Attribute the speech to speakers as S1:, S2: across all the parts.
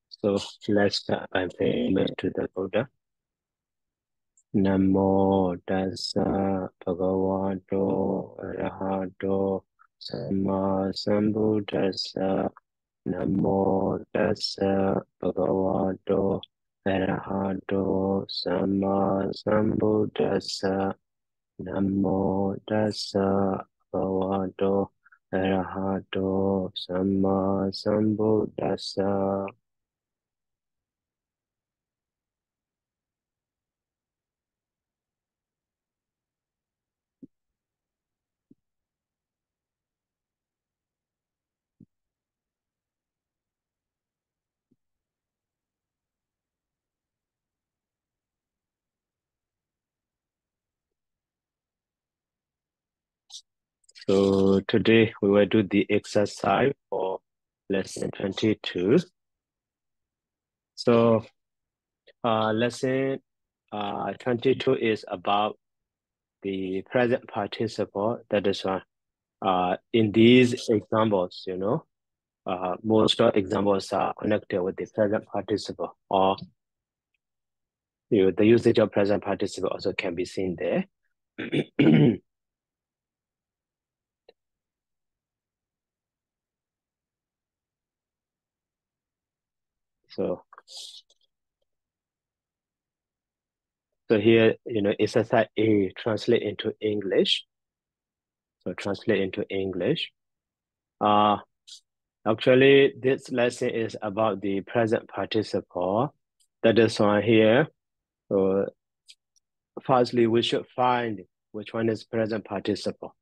S1: So let's start by paying to the Buddha. Namo tassa bhagavato arahato samma sambuddhassa. Namo tassa bhagavato arahato samma sambuddhassa. Namo tassa bhagavato arahato samma sambuddhassa. So today we will do the exercise for lesson 22. So lesson 22 is about the present participle. That is why in these examples, most of examples are connected with the present participle, or the usage of present participle also can be seen there. So here, exercise A translate into English. So translate into English. Actually, this lesson is about the present participle. That is why here. So firstly, we should find which one is present participle.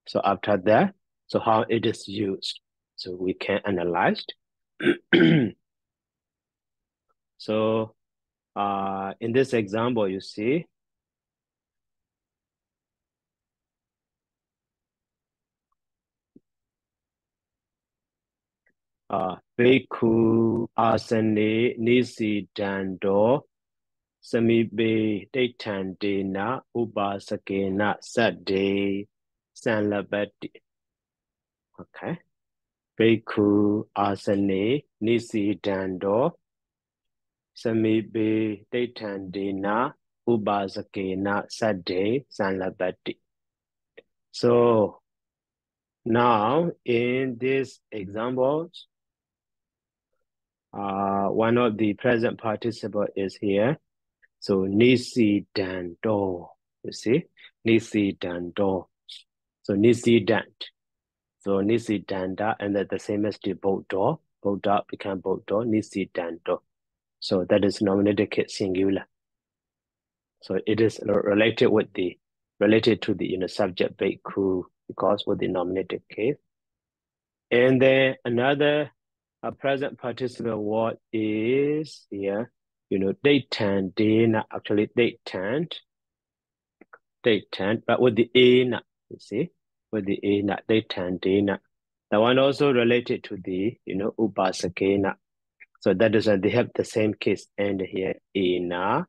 S1: So after that, so how it is used. So we can analyze. So in this example, you see, Bhikkhu asane nisi dando samibe daittandena upasakena sadde sanlabati. Okay. Bhikkhu asane nisi dando samibe daittandena upasakena sadde sanlabati. So now in this example, one of the present participle is here. So nisi dando, you see, nisi dando. So nisi dant. So nisi danda, and then the same as the Bodho. Bodha become Bodho, nisi dando. So that is nominative case singular. So it is related to the subject bhikkhu because with the nominative case. And then another present participle word is here, daytan, dana, actually daytan, but with the ana, you see, with the ana, daytan, dana. That one also related to the, upasakena. So that is, they have the same case, and here ana,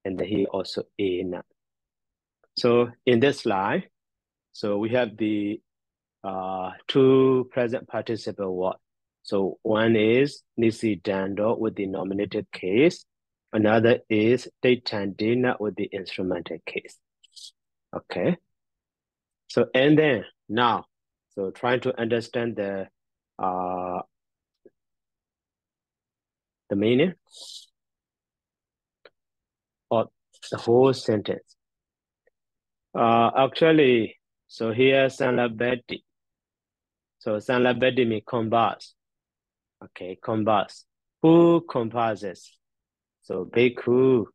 S1: and here also ana. So in this slide, so we have the two present participle words. So one is nisi dando with the nominative case. Another is daytandina with the instrumental case. Okay. So and then now, so trying to understand the meaning of the whole sentence. Actually, so here sanlabedi. So sanlabedi means combats. Okay, combats. Who comprises? So bhikkhu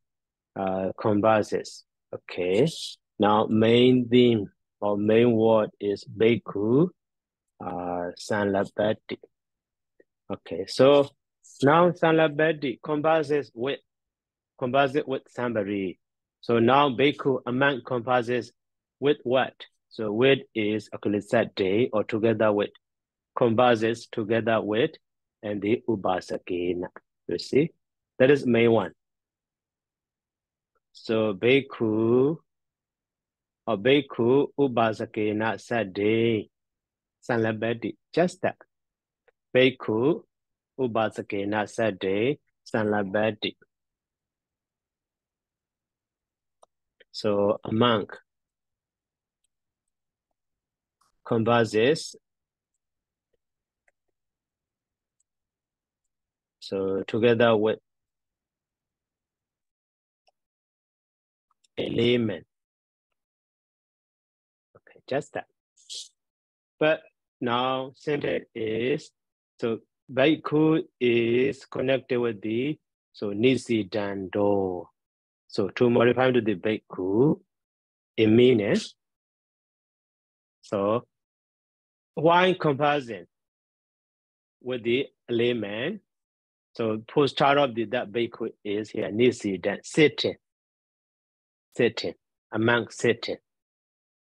S1: comprises. Okay. Now main theme or main word is bhikkhu sanlabedi. Okay. So now sanlabedi comprises with somebody. So now bhikkhu among comprises with what? So with is actually that day or together with, comprises together with, and the upasakena. You see, that is main one. So bhikkhu or bhikkhu upasakena sadde sanlabati, just that. Bhikkhu Upasakena Sade Sanlabati. So a monk converses. So together with a layman. Okay, just that. But now sentence is, so Bhikkhu is connected with the, so Nisi Dando. So to modify to the Bhikkhu, it means, so while comparison with the layman, so post start of the that Bhikkhu is here, Nisi Dan, sitting, among sitting.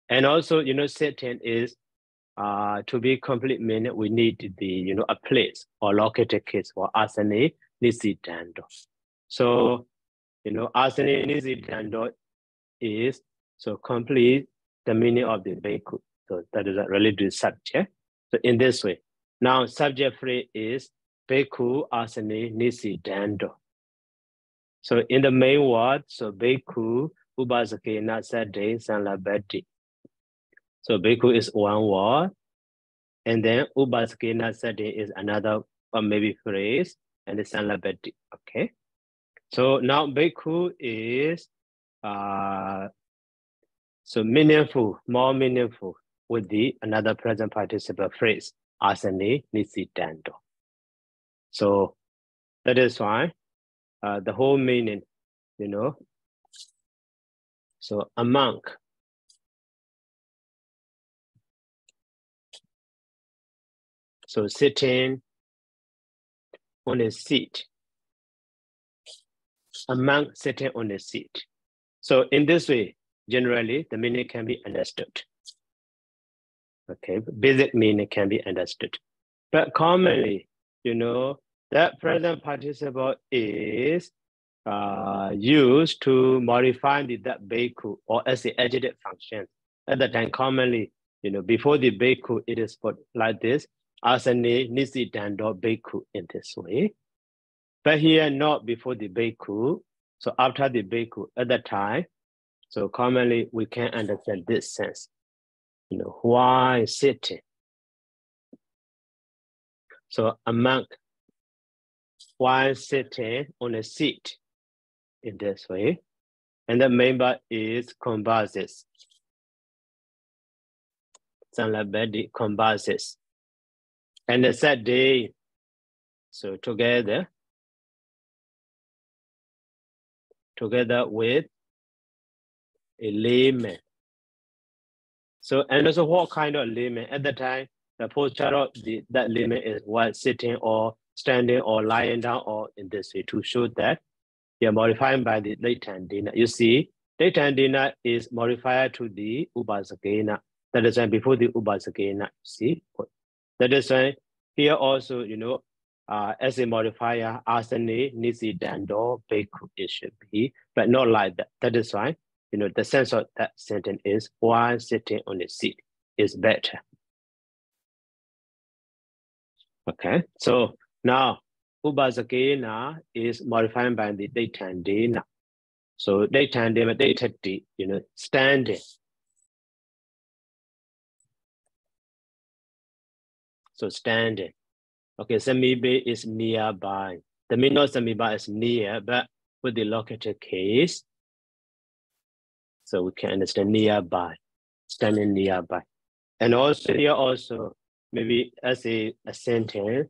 S1: And also, sitting is, to be complete meaning, we need the, a place or located case for asane nisi dando. So, asane nisi dando is, so complete the meaning of the Bhikkhu. So that is a related subject. So in this way, now subject phrase is Bhikkhu asane nisi dando. So in the main word, so Bhikkhu upasakena sade sanlabati. So Bhikkhu is one word. And then Upasakena Sade is another maybe phrase, and the Sanlabati. Okay. So now Bhikkhu is so meaningful, more meaningful with the another present participle phrase, Asane Nisidando. So that is why the whole meaning, so a monk. So sitting on a seat. A monk sitting on a seat. So in this way, generally, the meaning can be understood. Okay, basic meaning can be understood. But commonly, that present participle is used to modify that Bhikkhu or as the adjective function. At the time, commonly, before the Bhikkhu, it is put like this, asane nisi dando Bhikkhu in this way. But here, not before the Bhikkhu. So after the Bhikkhu, at the time, so commonly we can understand this sense. Why sitting? So a monk, while sitting on a seat in this way, and the member is converses. Sanlabadi converses. And the third day, so together with a layman. So, and also what kind of layman? At the time, the posture of that layman is while sitting or standing or lying down or in this way to show that they are modified by the latent dina. You see, latent dina is modified to the upasakena. That is why before the upasakena, see? That is why here also, as a modifier, asane, nisi, dando, Bhikkhu, it should be, but not like that. That is why, the sense of that sentence is while sitting on the seat is better. Okay, so now upasakena is modified by the detandena. So detandena, detati, standing. So standing. Okay, samibe is nearby. The meaning of samiba is near, but with the located case, so we can understand nearby, standing nearby. And also here also, maybe as a sentence,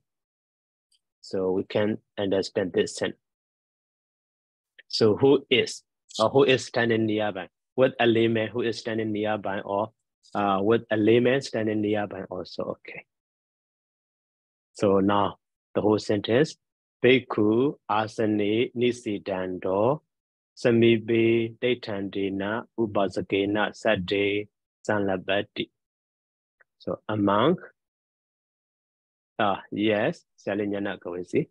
S1: so we can understand this sentence. So who is standing nearby? With a layman who is standing nearby, or with a layman standing nearby also, okay. So now the whole sentence, Bhikkhu asane nisi dando samibe detandena upasakena sade sanlabati. So a monk, yes, Salinyana Kawasi.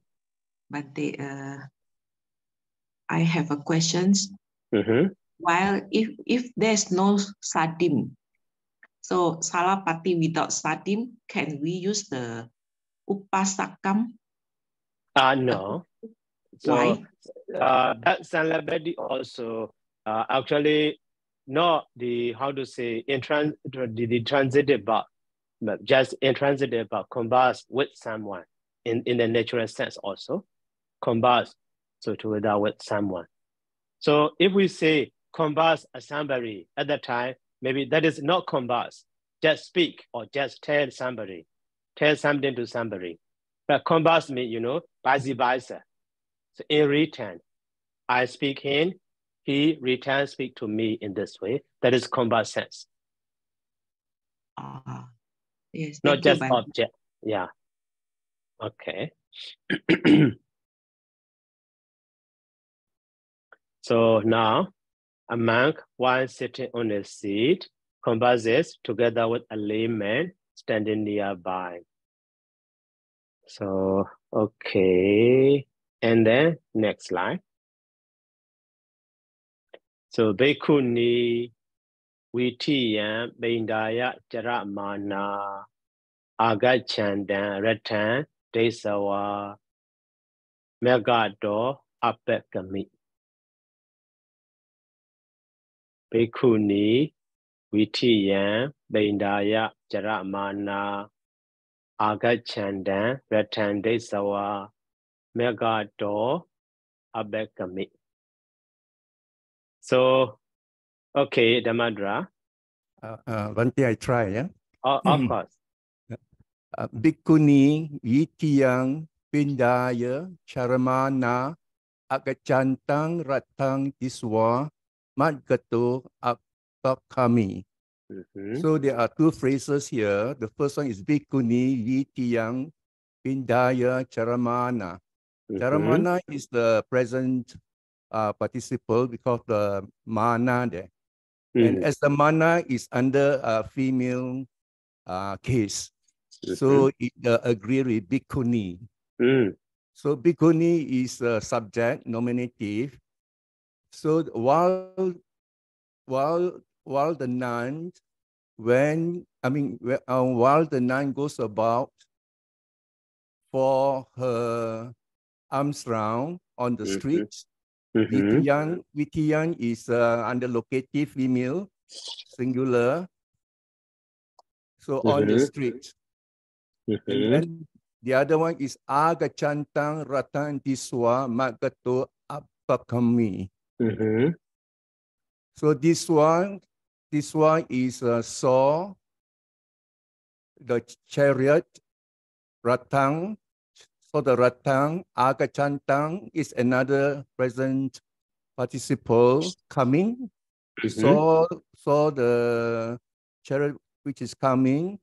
S2: But I have a question. While if there's no sadim, so salapati without sadim, can we use the upasakam.
S1: No.
S2: Why?
S1: So that syllabary also actually not the how to say the transitive verb, but just intransitive verb converse with someone in the natural sense also converse so together with someone. So if we say converse a somebody at that time, maybe that is not converse, just speak or just tell somebody, tell something to somebody. But converse means, vice versa. So in return, I speak him, he returns speak to me in this way. That is converse sense.
S2: Yes,
S1: Not just object. Yeah. Okay. So now a monk, while sitting on a seat, converses together with a layman standing nearby. So, okay. And then next slide. So, Bhikkhuni Vitiyan Bindaya Jaramana Agachandan Ratan Desawa Megado Apekami. Bhikkhuni Vitiyan Bindaya Jaramana Agachandan Ratan Desawa Megado Apekami. So, okay, Damadra.
S3: One thing I try, yeah?
S1: Of course.
S3: Bhikkhuni Yitiyang Pindaya Charamana Agachantang Ratang Diswa Madgato Apakami. So there are two phrases here. The first one is Bhikkhuni Yitiyang Pindaya Charamana. Charamana is the present participle because the mana there. And as the mana is under a female case, so it agree with Bhikkhuni. So Bhikkhuni is a subject, nominative. So while the nun, while the nun goes about for her alms round on the streets, Vitiyan is under locative female, singular. So on the street. And then the other one is Agachantang Ratan Diswa Magato Apakami. So this one is saw the chariot, Ratang. So the Ratang, Agachantang is another present participle coming. Saw the chariot which is coming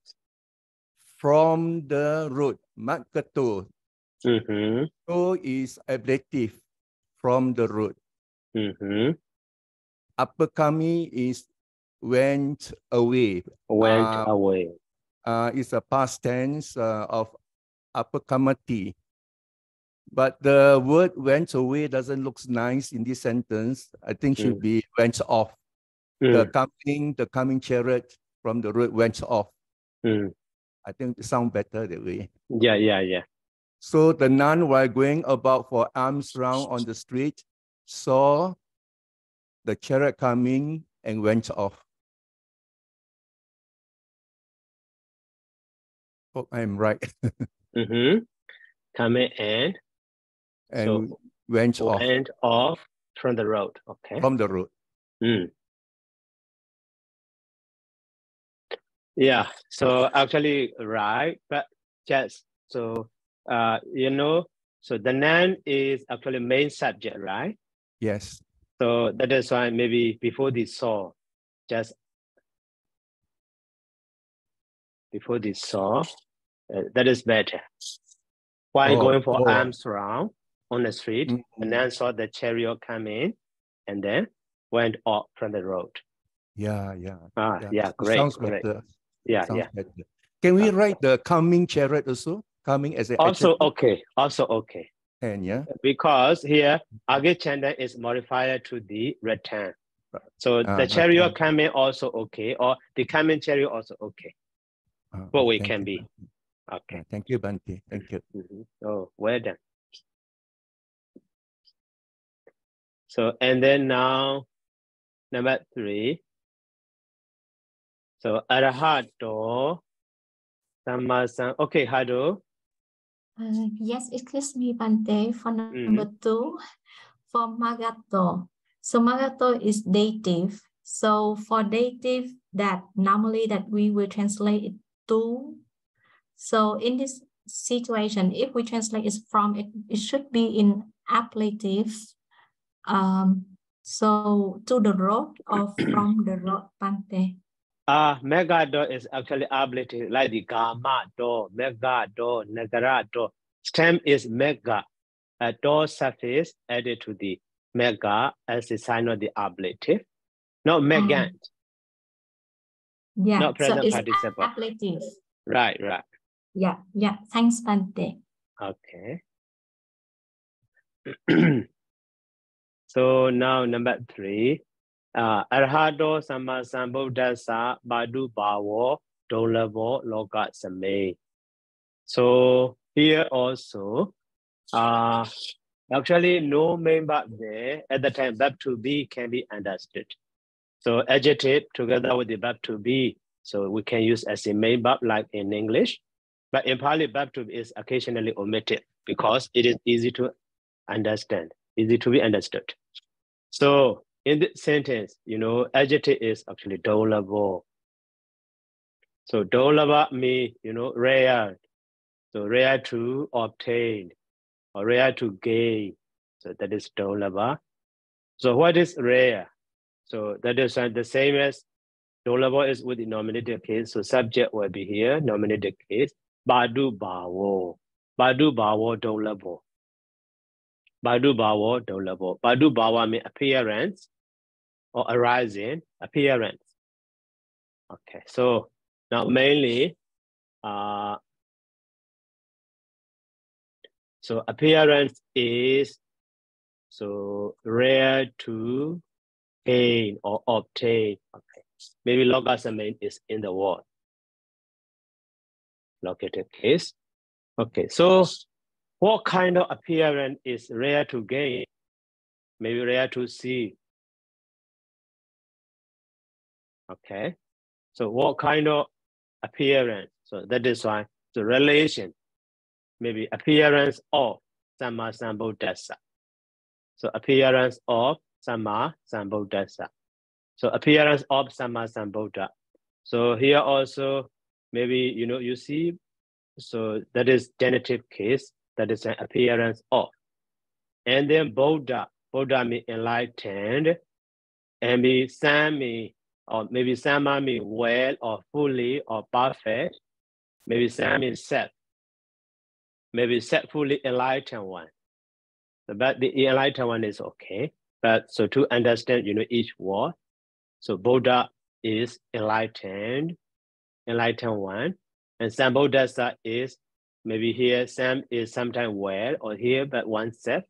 S3: from the road, Magato. So is ablative from the road. Apakami is went away. It's a past tense of apakamati. But the word went away doesn't look nice in this sentence. I think should be went off. The coming chariot from the road went off. I think it sounds better that way.
S1: Yeah.
S3: So the nun, while going about for alms round on the street, saw the chariot coming and went off. Hope I'm right.
S1: Coming and
S3: so went
S1: off from the road. Okay.
S3: From the road.
S1: Yeah. So actually, right, but just so so the nun is actually main subject, right?
S3: Yes.
S1: So that is why maybe before this saw, that is better. While going for alms round on the street, and then saw the chariot come in, and then went off from the road.
S3: Yeah.
S1: Great.
S3: Sounds better.
S1: Yeah.
S3: Better. Can we write the coming chariot also? Coming as an
S1: also
S3: adjective?
S1: Also okay.
S3: And yeah.
S1: Because here Agachanda is modifier to the return. So the chariot coming also okay, or the coming chariot also okay. Both way can be. Okay.
S3: Thank you, Bante. Thank you.
S1: Oh, well done. So, and then now, number 3. So, Arahato, Sammasan. Okay, Hado.
S4: Yes, excuse me, Bante. For number 2, for Magato. So Magato is dative. So for dative, that normally that we will translate it to. So in this situation, if we translate it from, it should be in ablative. So to the road or from the road, Bante.
S1: Megado is actually ablative, like the Gamma do, Megado, Nagarato. Stem is mega. A do suffix added to the mega as a sign of the ablative. Not megant.
S4: Yeah,
S1: not present
S4: so it's
S1: participle.
S4: ablative.
S1: Right.
S4: Yeah. Thanks, Bante.
S1: Okay. So now number 3. Arhado Sammasambuddhassa Badu Bhawo Dolabo Loka Same. So here also, actually no main verb there. At the time, verb to be can be understood. So adjective together with the verb to be. So we can use as a main verb like in English. But in Pali, verb to be is occasionally omitted because it is easy to understand, easy to be understood. So in this sentence, adjective is actually dolabo. So dolaba means, rare. So rare to obtain or rare to gain. So that is dolaba. So what is rare? So that is the same as dolabo is with the nominative case. So subject will be here, nominative case. Badu bawo. Badu bawo dolabo. Badu bawo dolabo. Badu bawa means appearance or arising, appearance. Okay, so now mainly, so appearance is so rare to gain or obtain. Okay, maybe logosame is in the word. Locative case. Okay, so what kind of appearance is rare to gain? Maybe rare to see. Okay, so what kind of appearance? So that is why the relation, maybe appearance of Samma Sambuddhassa. So appearance of Samma Sambuddhassa. So appearance of Samma Sambuddha. So here also, maybe, you see, so that is genitive case, that is an appearance of. And then Buddha means enlightened, and maybe Sami, or maybe Samma means well or fully or perfect. Maybe Sam means self. Maybe self fully enlightened one. But the enlightened one is okay. But so to understand, each word. So Buddha is enlightened one. And Sambuddhassa is maybe here, Sam is sometimes well or here, but one self.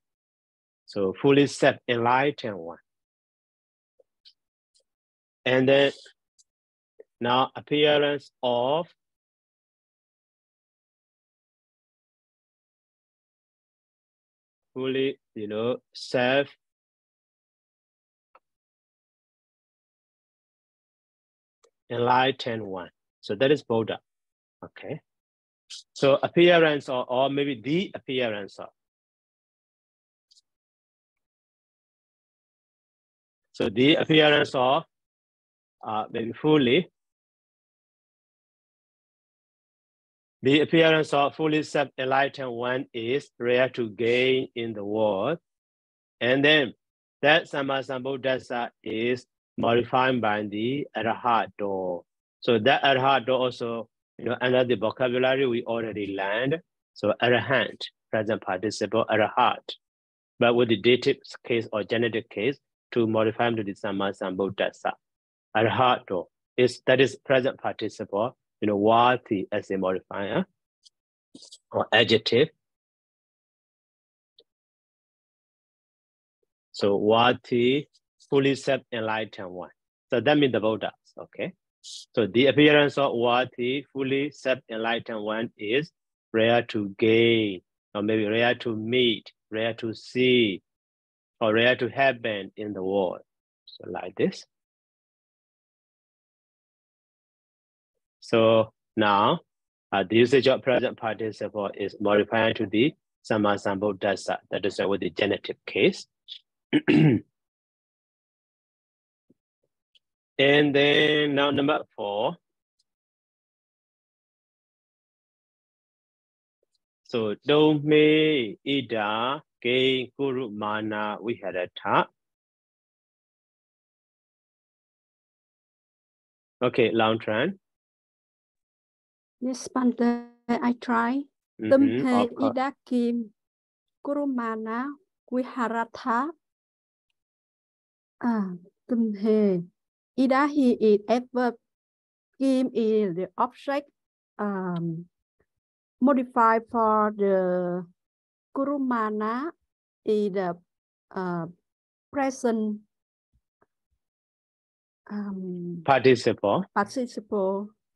S1: So fully self-enlightened one. And then now appearance of fully, self-enlightened one. So that is Buddha. Okay. So appearance or maybe the appearance of. So the appearance of maybe fully. The appearance of fully self-enlightened one is rare to gain in the world. And then that Samma Sambuddhassa is modified by the Arahato. So that Arahato also, under the vocabulary we already learned. So Arahant, present participle, Arahat. But with the dative case or genitive case, to modify to the Samma Sambuddhassa. Arahato that is present participle, wati as a modifier or adjective. So wati, fully self-enlightened one. So that means the Buddhas, okay? So the appearance of worthy, fully self-enlightened one is rare to gain, or maybe rare to meet, rare to see, or rare to happen in the world. So like this. So now, the usage of present participle is modifying to the Sammasambuddhassa, that is with the genitive case. And then now number 4. So Dome Ida Ke Guru Mana Viharata. Okay, Long Tran.
S5: Yes, Bante, I try. Tâm he
S1: Of course.
S5: ida kim kurumana viharata. Tâm he ida he is adverb. Kim is the object modified for the kurumana is the present
S1: Participle.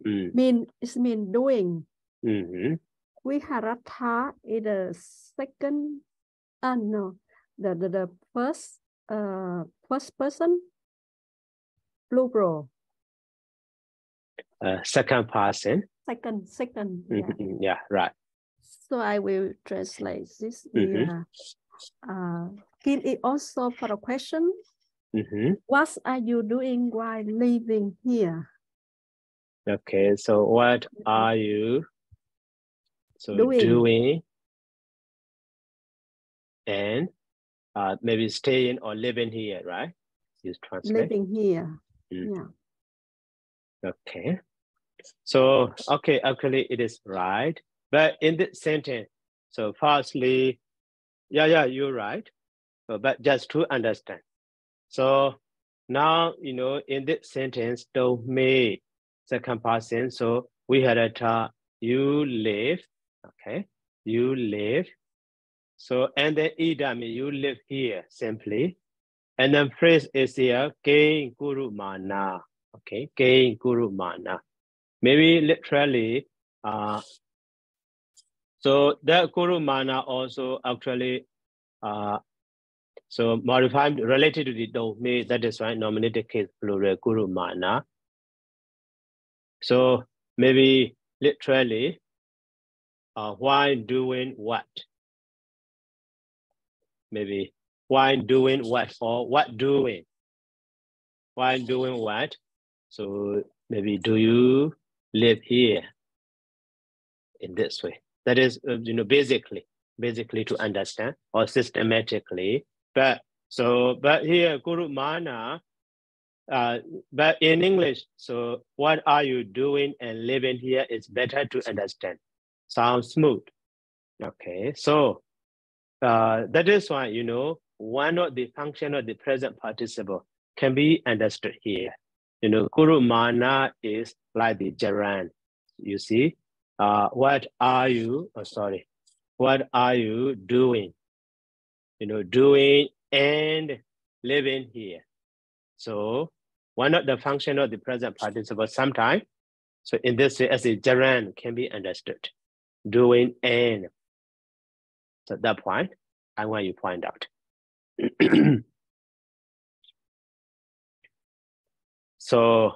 S5: Mean doing.
S1: Mm-hmm.
S5: Viharata is the second, no, the first person plural.
S1: Second person.
S5: Second.
S1: Yeah.
S5: Yeah.
S1: Yeah, right.
S5: So I will translate this.
S1: Mm-hmm.
S5: Kim is also for a question.
S1: Mm-hmm.
S5: What are you doing while living here?
S1: Okay, so what are you doing and maybe staying or living here, right? You translate.
S5: Living here.
S1: Yeah. Okay. So, okay, actually it is right. But in this sentence, so firstly, yeah, you're right. But just to understand. So now, in this sentence, don't me, second person. So we had a you live, okay? You live. So, and then idami, you live here simply. And then phrase is here, gain guru mana, okay? Gain guru mana. Maybe literally, so that guru mana also actually, so modified related to the domain, that is why nominated case plural guru mana. So maybe literally, why doing what? Maybe why doing what or what doing? Why doing what? So maybe do you live here in this way? That is, basically to understand or systematically. But here, Guru Mana, but in English, so what are you doing and living here is better to understand. Sounds smooth. Okay, so that is why, one of the function of the present participle can be understood here. Guru Mana is like the gerund. You see, what are you doing? Doing and living here. So one of the function of the present participle sometimes, so in this way, as a gerund can be understood. Doing and. So that point, I want you to point out. So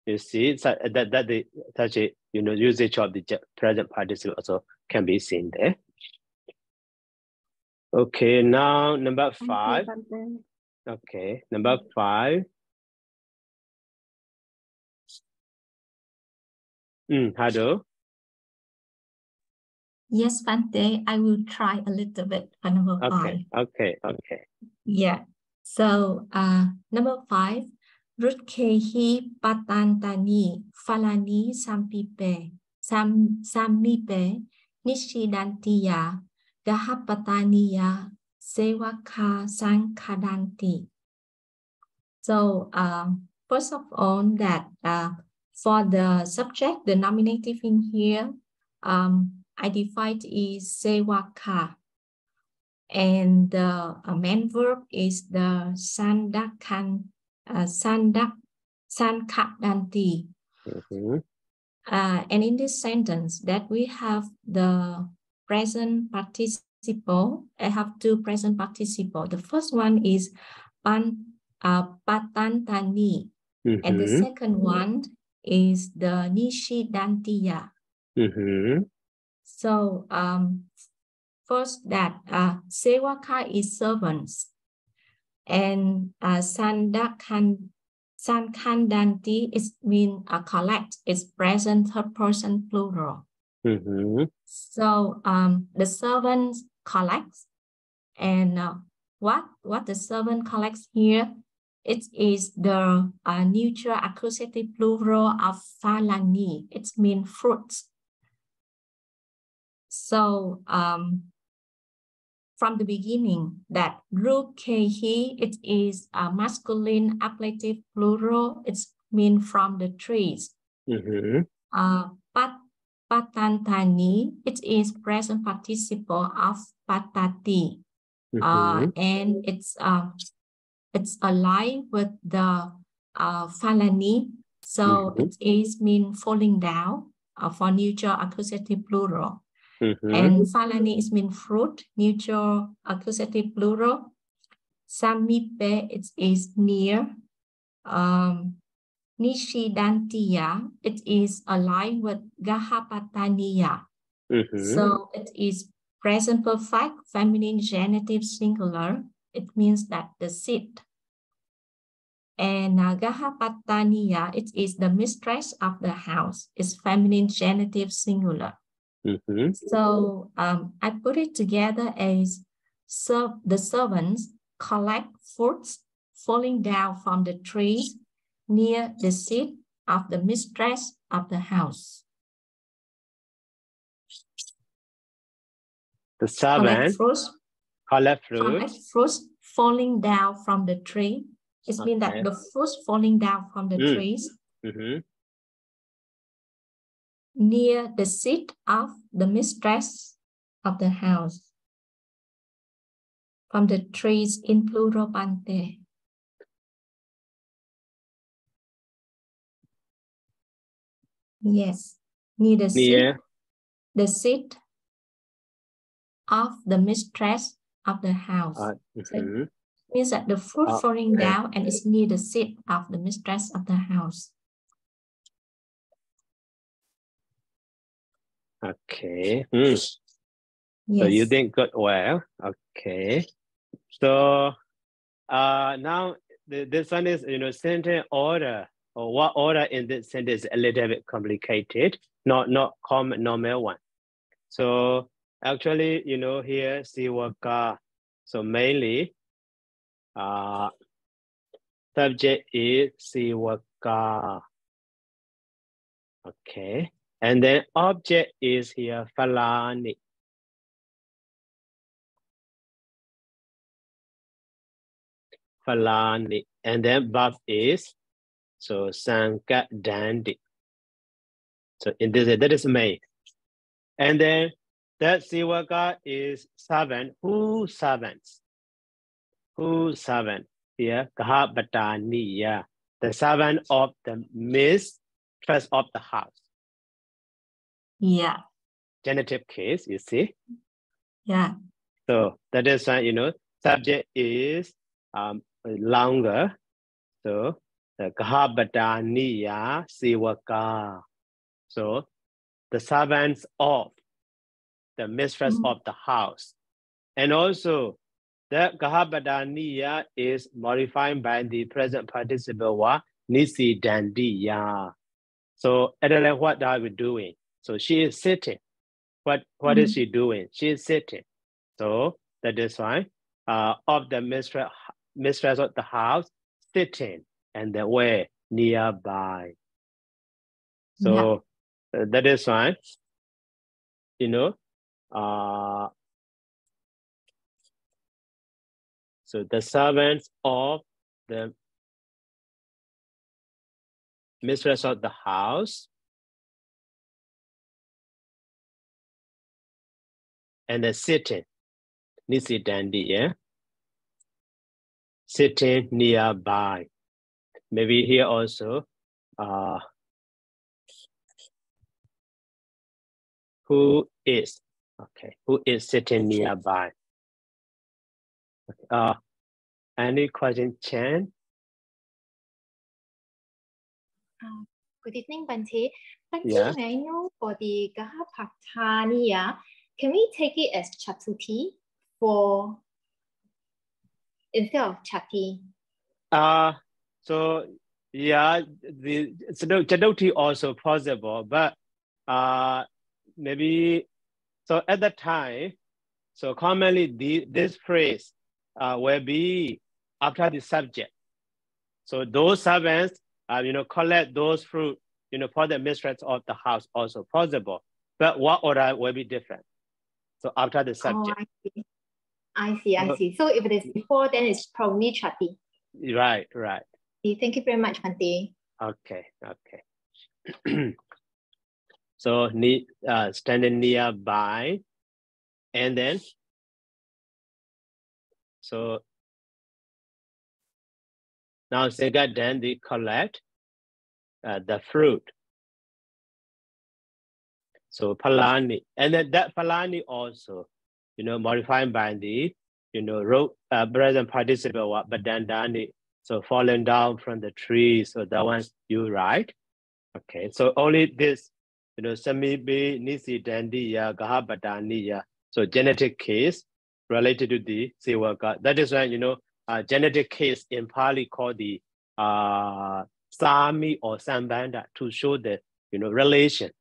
S1: you see so that the such a usage of the present participle also can be seen there. Okay, now number 5. Okay, number 5. Hado.
S4: Yes, Bante, I will try a little bit for number 5.
S1: Okay.
S4: Yeah. So number 5, Rutkehi Patantani Falani Sampipe Nishidantiya Gahapataniya Sevaka Sankadanti. So first of all, that for the subject, the nominative in here, I define is sevaka, and the main verb is the Sankadanti. And in this sentence that we have the present participle, I have two present participle. The first one is patantani, and the second one is the nishidantiya. So first that sewaka is servants, and sankandanti is mean collect, is present third person plural. So the servant collects, and what the servant collects here, it is the neutral accusative plural of phalani. It means fruits. So from the beginning, that rukehi, it is a masculine ablative plural. It's mean from the trees. Patantani, it is present participle of patati, and it's aligned with the phalani. So it is mean falling down for neutral accusative plural. And phalani is mean fruit, neutral accusative plural. Samipe, it is near. Nishidantiya, it is aligned with Gahapataniya. So it is present perfect, feminine genitive singular. It means that the seat. And Gahapataniya, it is the mistress of the house. It's feminine genitive singular. So I put it together as the servants collect fruits falling down from the trees near the seat of the mistress of the house.
S1: The servant collect
S4: fruits falling down from the tree. It means that the fruits falling down from the trees near the seat of the mistress of the house. From the trees in plural pante. Yes, near the seat of the mistress of the house. So it means that the fruit falling down and it's near the seat of the mistress of the house.
S1: Okay. Yes. So you did good well. Okay. So now this one is, sentence order, or what order in this sentence is a little bit complicated, not common normal one. So actually, here siwaka. So mainly subject is siwaka. Okay. And then object is here phalani. Phalani. And then verb is so sankadandi. So in this, that is main. And then that siwaka is servant. Who servants? Who servant? Here, kahabataniya. The servant of the mistress of the house.
S4: Yeah.
S1: Genitive case, you see?
S4: Yeah.
S1: So that is why, subject is longer. So the kahabataniya siwaka. So the servants of the mistress of the house. And also the kahabataniya is modified by the present participle wa nisi dandiya. So what are we doing? So she is sitting. What is she doing? She is sitting. So that is why of the mistress of the house sitting and the way nearby. So that is why, so the servants of the mistress of the house and the sitting, nisi dandi, yeah, sitting nearby. maybe here also, who is sitting nearby? Any question, Chen?
S6: Good evening, Bante. Bante,
S1: Yeah.
S6: may I know for the Gahapataniya, can we take it as Chatuti for instead of Chati?
S1: So yeah, the Chatuti also possible, but maybe so at the time, so commonly this phrase will be after the subject. So those servants, collect those fruit, for the mistress of the house also possible, but what order will be different. So after the subject.
S6: Oh, I see. So if it is before, then it's probably Chati.
S1: Right.
S6: Thank you very much, Bante.
S1: Okay. So standing nearby, and then so now second, then they collect the fruit. So Palani, and then that Palani also, modified by the, present participle, but then Dani, so falling down from the tree. So that one's you right. Okay, so only this, Samibi, Nisi, Dandiya, Gahabadaniya. So genetic case related to the Sewaka. That is why, genetic case in Pali called the Sami or Sambanda to show the, relation.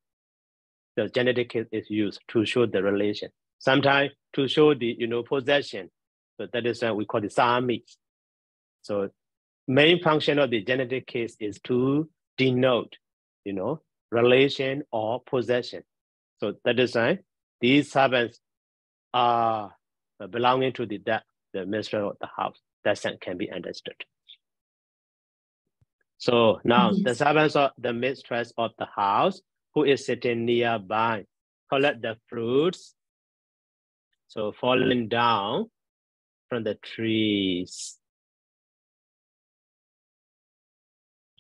S1: The genetic case is used to show the relation. Sometimes to show the, possession. So that is why we call it Sami. So main function of the genetic case is to denote, relation or possession. So that is why these servants are belonging to the mistress of the house. That sense can be understood. So now the servants of the mistress of the house who is sitting nearby collect the fruits, so falling down from the trees.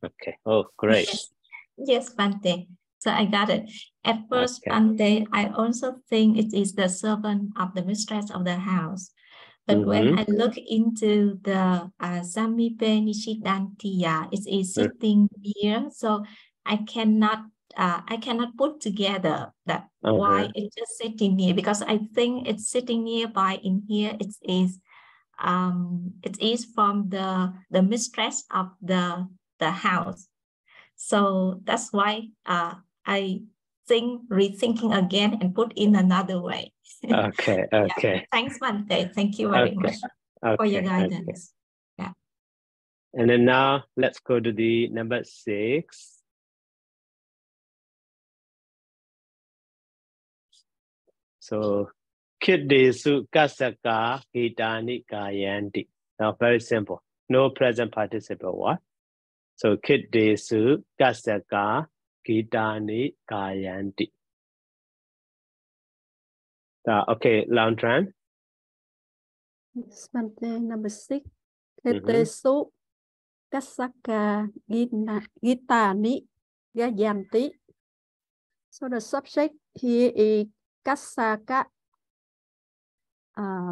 S1: Okay. Oh, great.
S4: Yes, Bante. So I got it. At first, Bante, I also think it is the servant of the mistress of the house. But when I look into the Samipe Nishidantiya, it is sitting here. So I cannot put together that why it's just sitting here, because I think it's sitting nearby in here. It is from the mistress of the house. So that's why I think rethinking again and put in another way.
S1: Okay.
S4: Yeah. Thanks, Bante. Thank you very much for your guidance. Yeah.
S1: And then now let's go to the number 6. So Kiddesu Kasaka Hitani Kayanti. Now very simple. No present participle. What? So Kiddesu Kasaka Hitani Kayanti. Okay, Lantran.
S5: Yes, Bante, number 6. Ketesu Kasaka Gitani Gayanti. So the subject here is Kasaka,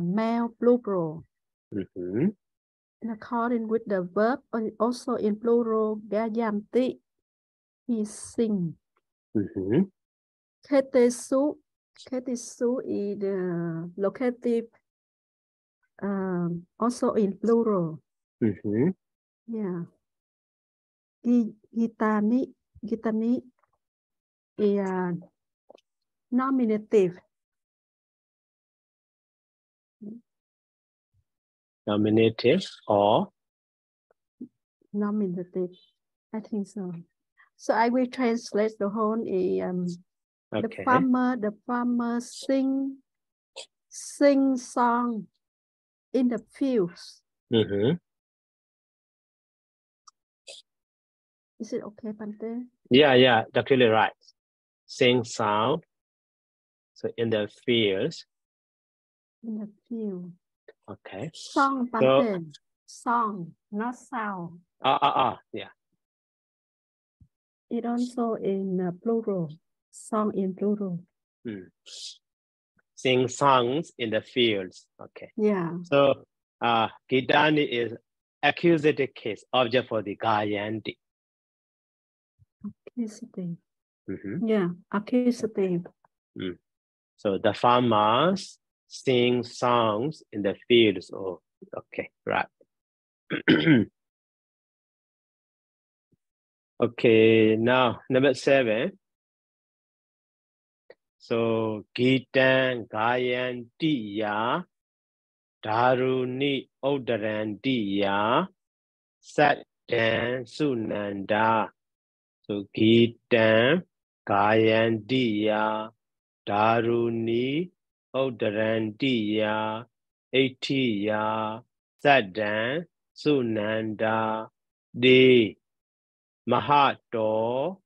S5: male plural. In according with the verb, also in plural, Gayanti, he sing. Ketesu is the locative, also in plural. Yeah. Gitani is nominative.
S1: Nominative or?
S5: Nominative. I think so. So I will translate the whole. The farmer sing song in the fields. Is it okay, Bante?
S1: Yeah, that's really right. Sing sound. So in the fields.
S5: In the field.
S1: Okay.
S5: Song, Bante. Song, not sound.
S1: Yeah.
S5: It also in plural, song in plural.
S1: Sing songs in the fields. Okay.
S5: Yeah.
S1: So Gitani is accusative case, object for the Gayanti.
S5: Accusative. Yeah, accusative.
S1: So the farmers sing songs in the fields. Oh, okay, right. Okay, now number 7. So Gitan Gayantiya Daruni Udarantiya Satdan Sunanda. So Gitan Gayantiya Daruni Udarantiya Atiya Satdan Sunanda De Mahato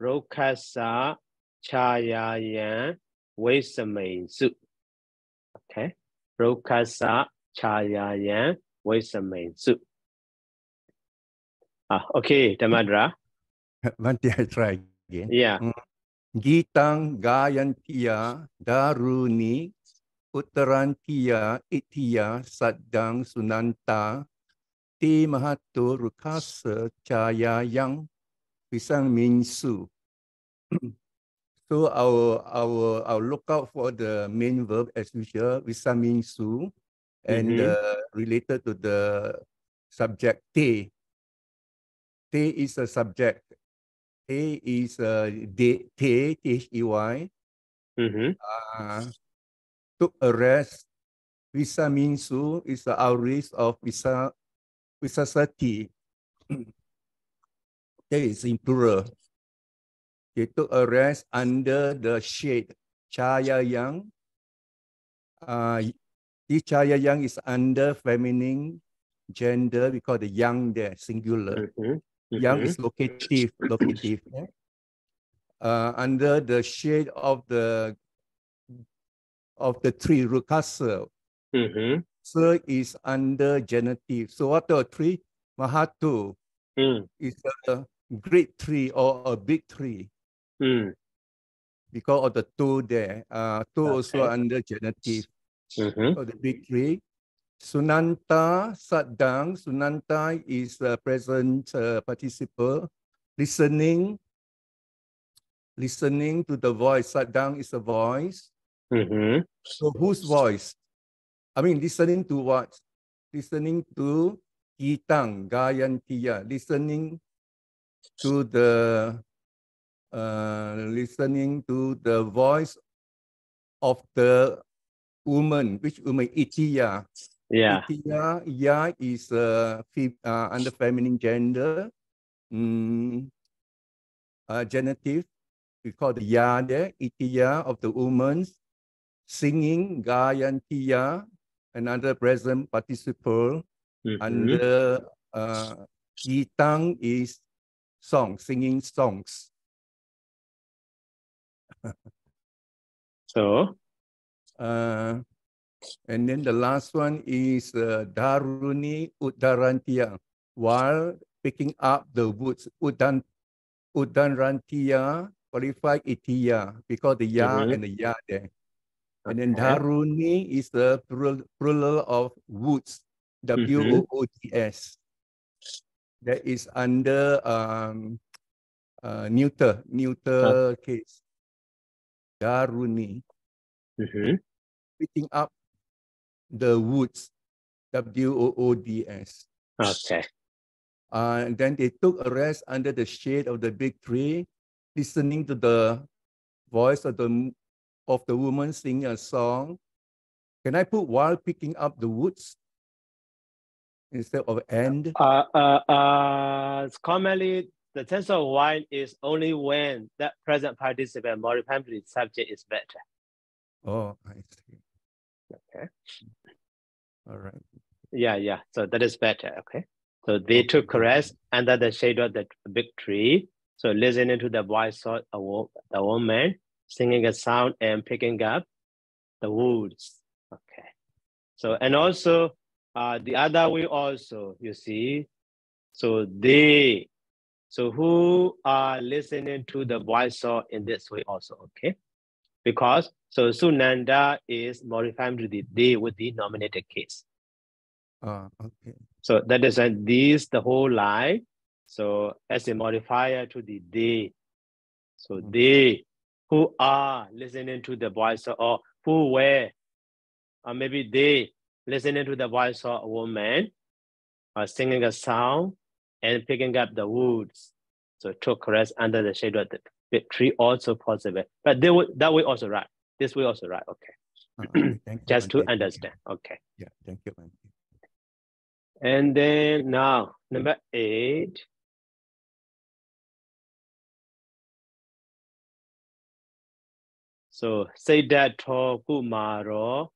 S1: Rokasa Chayayan Waisamainsu. Okay. Rokasa Chayayan Waisamainsu. Okay, Tamadra.
S3: Nanti I try again.
S1: Yeah.
S3: Gitang Gayantiya Daruni Uttarantiya Itiya Saddang Sunanta Ti Mahato Rukasa Chayayang Pisang Minsu. So I'll look out for the main verb as usual, Visaminsu, and related to the subject te. Te is a subject. Te is te, T-H-E-Y. Took a rest. Visaminsu is the outreach of Visasati. Te is in plural. They took a rest under the shade. Chayayang. This Chayayang is under feminine gender. We call the yang there, singular. Yang is locative. Yeah? Under the shade of the tree, Rukasa. So is under genitive. So what are three? Mahatu is a great tree or a big tree. Because of the two there. Two also under genitive. Of the big tree. Sunanta, Saddang. Sunanta is a present participle. Listening to the voice. Saddang is a voice. So whose voice? I mean, listening to what? Listening to Gitang, Gayantiya. Listening to the voice of the woman. Which woman? Itiya.
S1: Yeah.
S3: Itiya, ya is under feminine gender. Genitive. We call the ya there. Itiya of the woman. Singing, Gayantiya. Another present participle. Under Gitang is song, singing songs.
S1: So,
S3: and then the last one is Daruni Udarantiya. While picking up the woods, Udarantiya qualified Itiya because the ya and the ya there. And then Daruni is the plural of woods, W-O-O-D-S. That is under neuter case. Daruni. Picking up the woods, W-O-O-D-S.
S1: Okay.
S3: And then they took a rest under the shade of the big tree, listening to the voice of the woman singing a song. Can I put while picking up the woods instead of and?
S1: Commonly, the tense of while is only when that present participle modified subject is better.
S3: Oh, I see.
S1: Okay.
S3: All right.
S1: Yeah. So that is better. Okay. So they took rest under the shade of the big tree. So listening to the voice of the woman singing a sound and picking up the woods. Okay. So, and also the other way also, you see, So they, so who are listening to the voice of in this way also, okay? Because, so Sunanda is modifying to the they with the nominated case.
S3: Okay.
S1: So that is these the whole line. So as a modifier to the they. So they who are listening to the voice of, or who were, or maybe they listening to the voice of a woman, or singing a song and picking up the woods. So took rest under the shade of the tree also possible. But they would, that way also right. This way also right. Okay.
S3: Okay. Thank you,
S1: Just to
S3: Bante.
S1: understand. Okay.
S3: Yeah, thank you, Bante.
S1: And then now, number 8. So say that to kumaro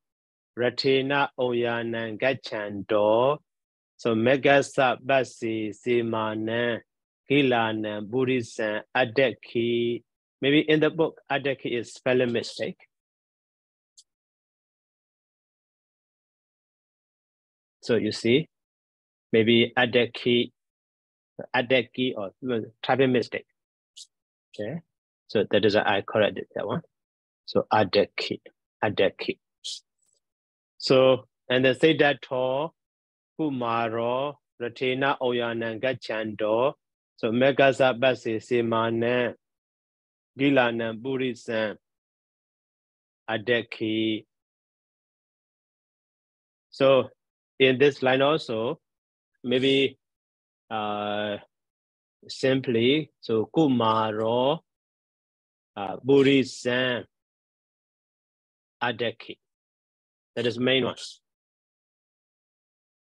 S1: ratina oyanan gachando. So megasa basi simana hilana buddhism adeki. Maybe in the book adeki is spelling mistake. So you see, maybe adeki or typing mistake. Okay. So that is I corrected that one. So adeki. So and then say that to kumaro ratina oyanan gachando. So megasa basi simana gilana buddhism adeki. So in this line also, maybe simply, so kumaro buddhism adeki. That is main one.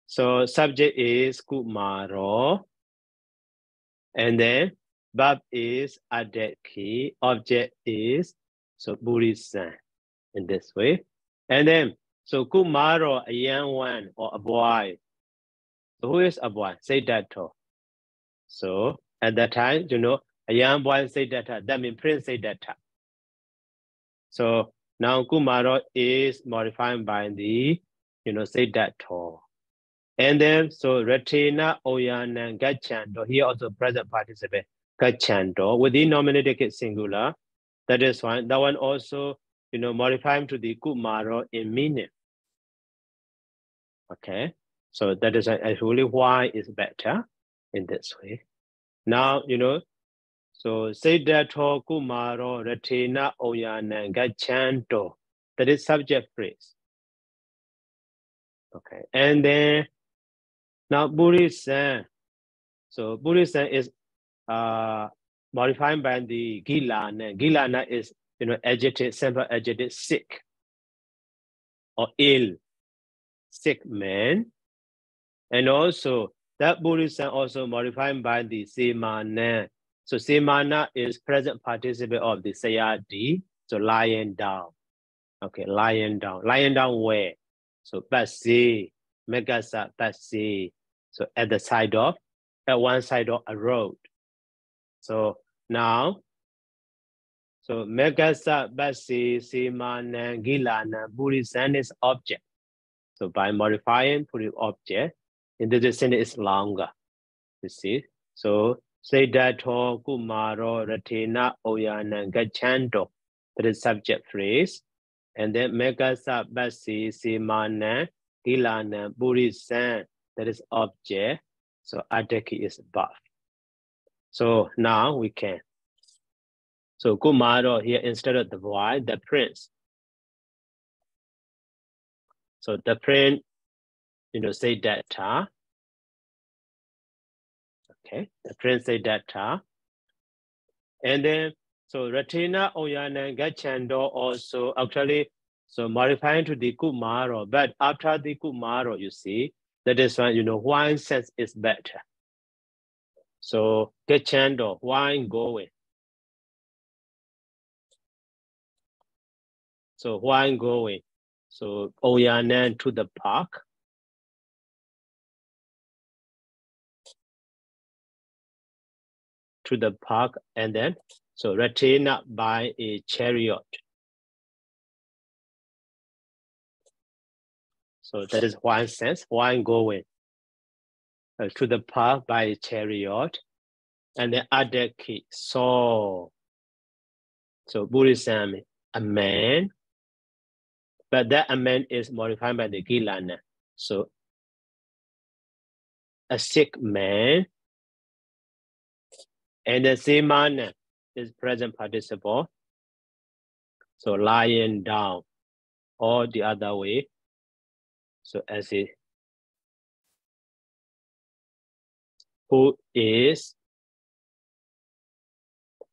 S1: So subject is kumaro, and then verb is adeki, object is so buddhism in this way. And then so kumaro a young one or a boy. So who is a boy? Say that too. So at that time, you know, a young boy say that means Prince say that. So now kumaro is modified by the, you know, say that too. And then, so retina, oyana, gachando, here also present participle, gachando, with the nominated case singular, that is fine. That one also, you know, modify to the kumaro in meaning. Okay, so that is actually why it's better in this way. Now, you know, so say that kumaro, retina, oyana, gachando, that is subject phrase. Okay, and then now Buddhism. So Buddhism is modified by the gilana. Gilana is, you know, adjective, simple adjective, sick or ill, sick man. And also that Buddhism also modified by the semana. So semana is present participle of the sayadi. So lying down. Okay, lying down. Lying down where? So basi, megasa basi. So at the side of, at one side of a road. So now, so megasa basi simana gilana buddhism is object. So by modifying putting object, in the sentence is longer. You see? So Siddhartha Kumaro Ratina Oyana Gachando. That is subject phrase. And then megasa basi simana gilana buddhism. That is object. So adeki is above. So now we can. So Kumaro here instead of the boy, the prince. So the prince, you know, say data. Okay, the prince say data. And then so Ratina Oyana Gachando also actually so modifying to the Kumaro, but after the Kumaro, you see, that is why, you know, one sense is better. So Gachando, wine going. So wine going. So Oyana to the park. To the park, and then so Ratina by a chariot. So that is one sense, wine going. to the park by chariot, and the other kid saw. So Buddhism, a man, but that a man is modified by the Gilana. So a sick man, and the Semana is present participle. So lying down, or the other way. So as it, who is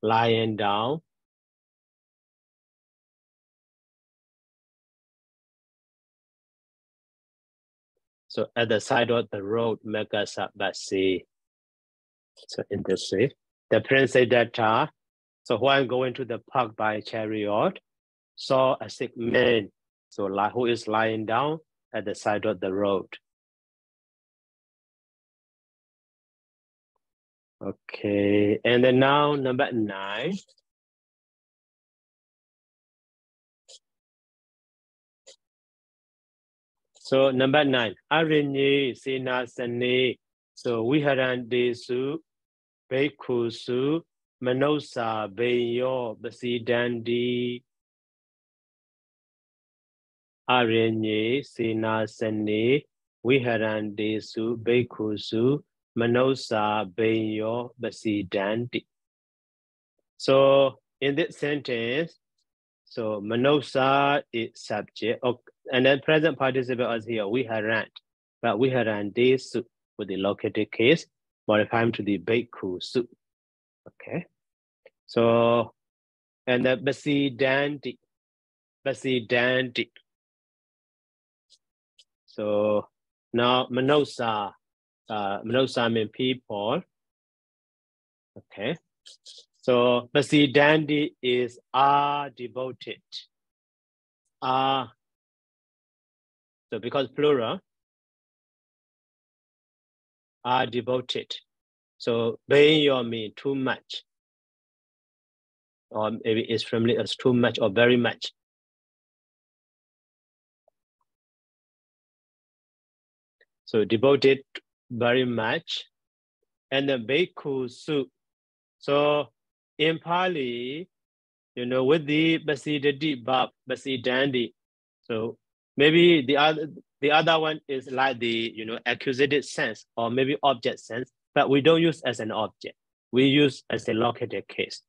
S1: lying down. So at the side of the road, Megasabasi. So in this way, the prince said that, so while going to the park by chariot, saw a sick man, so who is lying down at the side of the road. Okay, and then now number 9. So number 9, Arinyi Sinasani. So we had an desu, Bekusu, Manosa, Beyo, Basidandi. Arinyi Sinasani. We had an desu, Bekusu, Manosa, Beyo, Basidandi. So in this sentence, so Manosa is subject, and then present participle is here, we haran, but we haran desu with the located case, modifying to the Bekusu. Okay. So, and the Basidandi. So now Manosa, Manosa means people. Okay. So Basidandi is are devoted. So because plural, are devoted. So Bayo means too much. Or maybe it's friendly as too much or very much. So devoted very much. And the Bekusu. So in Pali, with the Basidadi Bab, Basidandi. So maybe the other one is like the accusative sense or maybe object sense, but we don't use as an object. We use as a located case.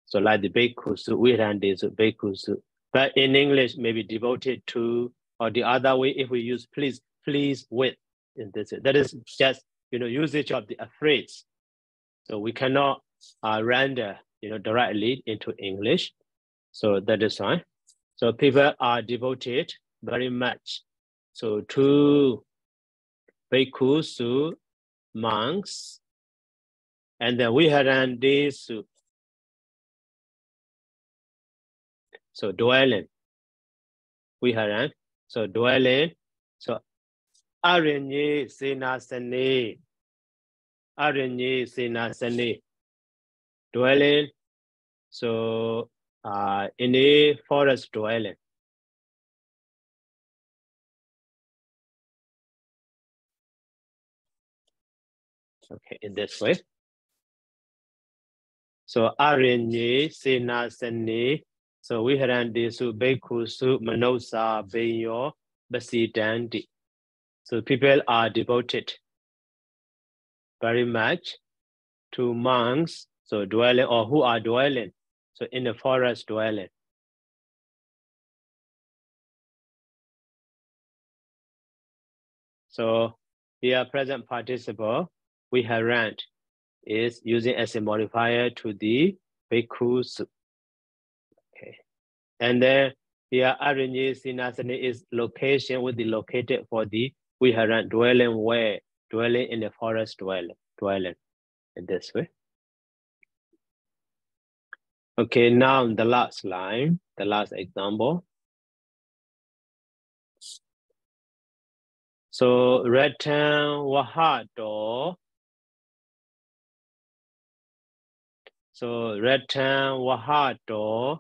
S1: So like the Bekusu, we ran this Bekusu. But in English, maybe devoted to, or the other way, if we use please with in this, that is just usage of the phrase. So we cannot render directly into English. So that is why. So people are devoted very much. So to Bekusu, monks, and then we had this. So dwelling. We had so dwelling. So Arinyi Sinasani. Arinyi Sinasani. Dwelling. So in a forest dwelling. Okay, in this way. So Arinyi Sinasani. So we had this Bekusu Manosa Beyo Basidandi. So people are devoted very much to monks, so dwelling or who are dwelling, so in the forest dwelling. So here present participle, we have rent is using as a modifier to the Bekusu. Okay. And then here Arinyi Sinasani is location with the located for the we have rent dwelling where dwelling in the forest dwelling in this way. Okay, now the last line, the last example. So Ratan Wahato. So Ratan Wahato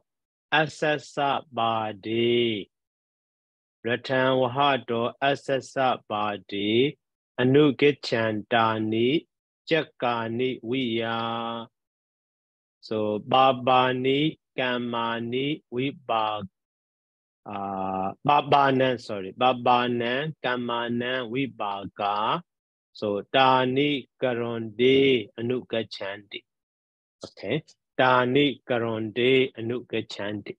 S1: Asasa Badi. Ratan Wahato Asasa Badi anukechantani chakani viya. So babani kamani vibhaga. Babanan kamanan vibhaga. So tani karonde anukachanti. Okay, tani karonde anukachanti.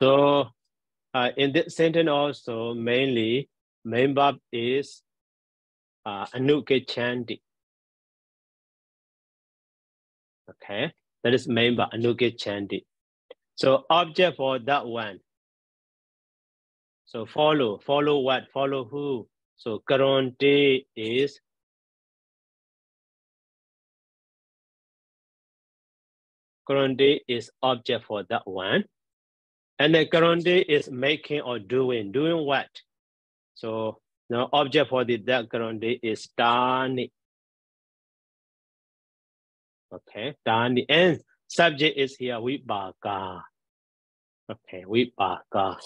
S1: So in this sentence also mainly main verb is anukachanti. Okay, that is main verb anukachanti. So object for that one. So follow what? Follow who? So karonte is object for that one. And then karonte is making or doing. Doing what? So now object for that karonte is tani. Okay, tani. And subject is here vibhaga. Okay, vibhaga.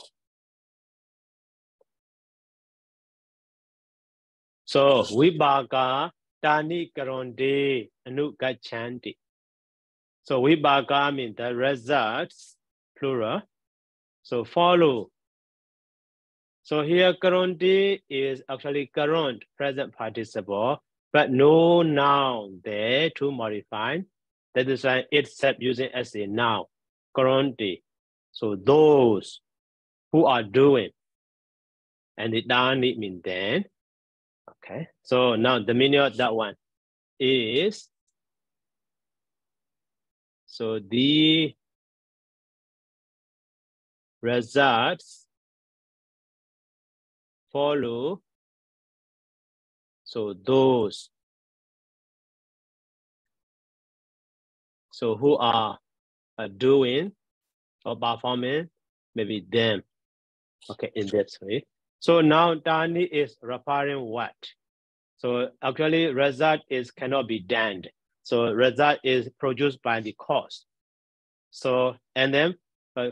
S1: So vibhaga tani karonte anukachanti. So vibhaga means the results, plural. So follow. So here karonte is actually current present participle, but no noun there to modify. That is why it's set using as a noun, karonte. So those who are doing, and the dani means then. Okay. So now the meaning of that one is, so the results follow. So those. So who are doing or performing, maybe them. Okay, in that way. So now Dani is referring what? So actually result is cannot be done. So result is produced by the cause. So and then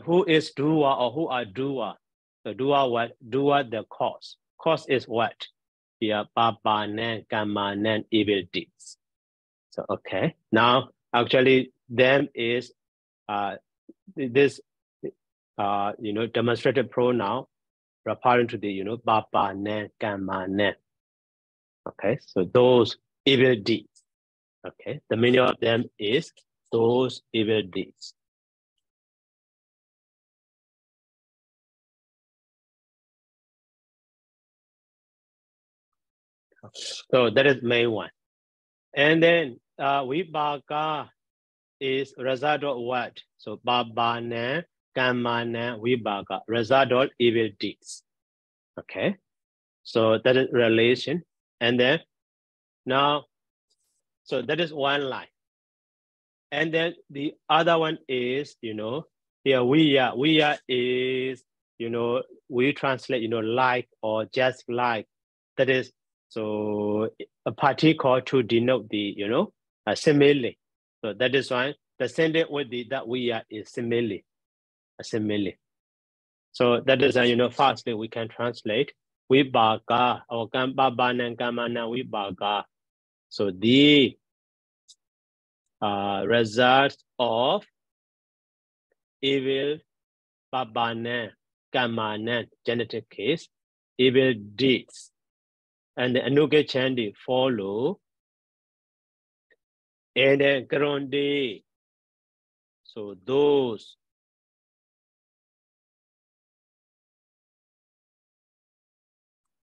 S1: who is doer or who are doer? So doer what? Doer the cause. Cause is what? Yeah, babanan, kamanan, evil deeds. So okay. Now actually them is this demonstrated pronoun referring to the babanan, kamanan. Okay, so those evil deeds. Okay, the meaning of them is those evil deeds. So that is main one. And then vibhaga is result of what? So babana, kamana, vibhaga, result of evil deeds. Okay, so that is relation. And then now, so that is one line. And then the other one is, here we are is, we translate, like or just like. That is, so a particle to denote the, simile. So that is why the sentence with the that we are is simile, a simile. So that is, firstly we can translate vibhaga or babanan kamana vibhaga. So the result of evil babanan kamanan, genitive case, evil deeds. And the anukachandi follow. And then karonde. So those.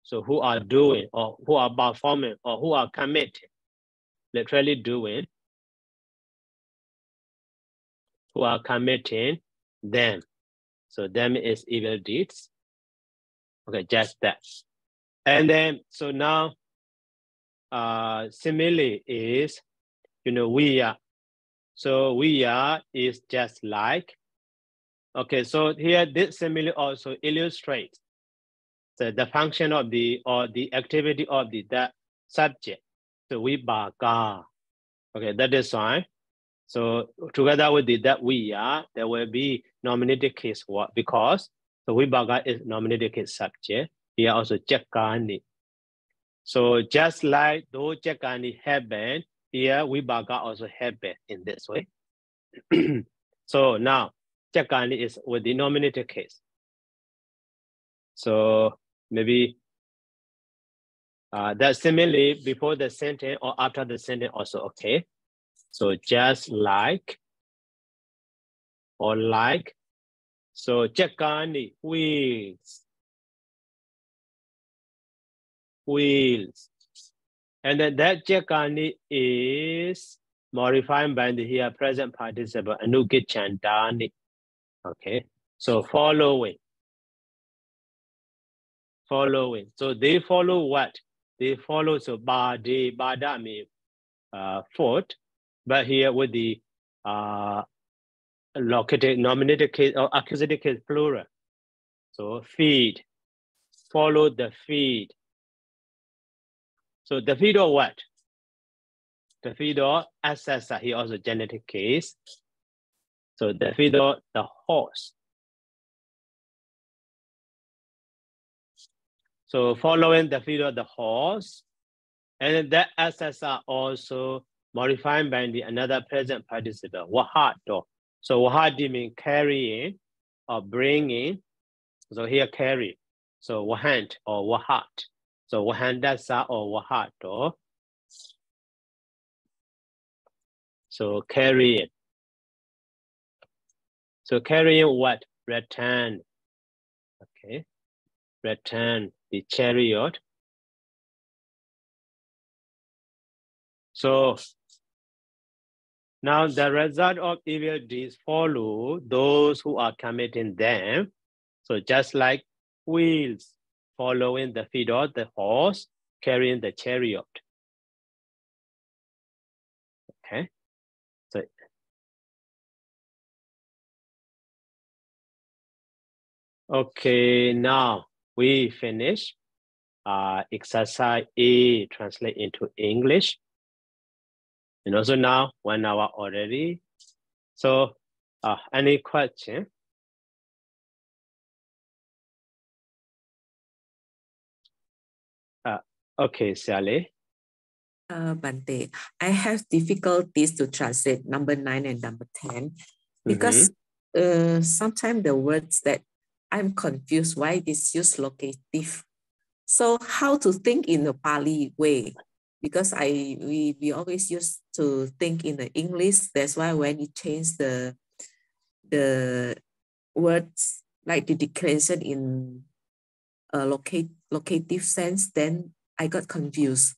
S1: So who are doing or who are performing or who are committing, literally doing, who are committing them. So them is evil deeds. Okay, just that. And then, so now, simile is, we are. So we are is just like. Okay, so here this simile also illustrates the function of the activity of the subject. So vibhaga. Okay, that is fine. So together with that we are, there will be nominative case what? Because the vibhaga is nominative case subject. here also Jakani. So just like those Jakani happen, here Vibhaga also happen in this way. So now Jakani is with the nominator case. So maybe that similarly before the sentence or after the sentence also okay. So just like or like. So Jakani wheels. Wheels. And then that Jakani is modified by the here present participle Anugichandani. Okay. So following. Following. So they follow what? They follow so bada means foot, but here with the located nominated case or accusative case plural. So feed. Follow the feed. So the feed or what? The feed or assessor, here also genetic case. So the feed or the horse. So following the feed of the horse, and that assessor also modified by the another present participle, wahato. So wahadi means carrying or bringing. So here carry. So wahant or wahat. So wahandasa or wahato. So carrying. So carrying what? Return. Okay. Return the chariot. So now the result of evil deeds follow those who are committing them. So just like wheels following the feet of the horse, carrying the chariot. Okay. So okay, now we finish exercise A, translate into English. And also now 1 hour already. So any question? Okay, Sally.
S2: Bante, I have difficulties to translate number 9 and number 10 because sometimes the words that I'm confused why this use locative. So how to think in the Pali way? Because we always used to think in the English. That's why when you change the words like the declension in a locative sense, then I got confused.